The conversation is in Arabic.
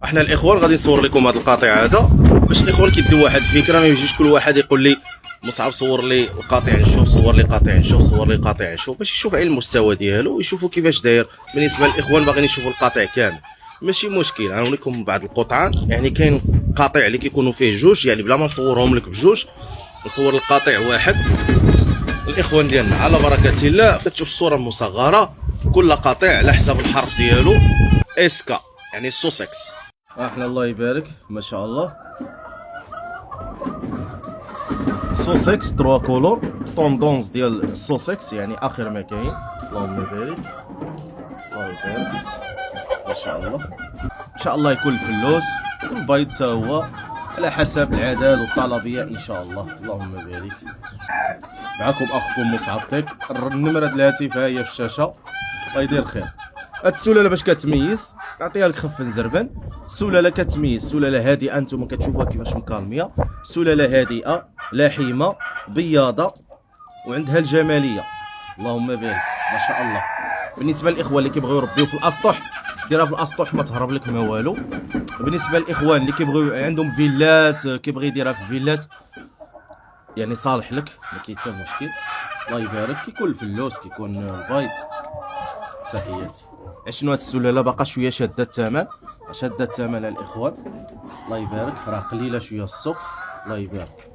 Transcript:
احنا الاخوان غادي نصور لكم هذا القاطع هذا باش الاخوان كيديو واحد الفكره، ما يجيش كل واحد يقول لي مصعب صور لي القاطع نشوف، صور لي قاطع نشوف، صور لي قاطع نشوف، باش يشوف على المستوى ديالو ويشوفوا كيفاش داير. بالنسبه للاخوان باغيين يشوفوا القاطع كامل ماشي مشكل، غنوريكم بعض القطعان. يعني كاين قاطع اللي كيكونوا فيه جوج، يعني بلا ما نصورهم لك بجوج، نصور القاطع واحد. الاخوان ديالنا على بركه الله كتشوف الصوره المصغره، كل قاطع على حساب الحرف ديالو اسكا يعني سوسكس. احنا الله يبارك ما شاء الله سوسكس 3 كولور طوندونس ديال سوسكس، يعني اخر ما كاين. اللهم بارك الله يبارك ما شاء الله. ان شاء الله يكون الفلوس والبيض حتى هو على حسب العدد والطلبيه ان شاء الله. اللهم بارك. معكم اخوكم مصعب تك، النمره ديال الهاتف ها هي في الشاشه. الله يدير خير. هاد السلاله باش كتميز نعطيها لك خف نزربن. السلاله كتميز سلاله هادئه، انتم كتشوفوها كيفاش مكالميه. سلاله هادئه لحيمه بياضه وعندها الجماليه. اللهم بارك ما شاء الله. بالنسبه للاخوان اللي كيبغيو يربيو في الاسطح، ديرها في الاسطح ما تهرب لك ما والو. بالنسبه للاخوان اللي كيبغيو عندهم فيلات، كيبغي يديرها في فيلات، يعني صالح لك ما كاين حتى مشكل. الله يبارك. كيكون الفلوس كيكون البيض. تحياتي. شنو هاد السلاله باقا شويه شاده الثمن، شاده الثمن الاخوان. الله يبارك، راه قليله شويه السوق. الله يبارك.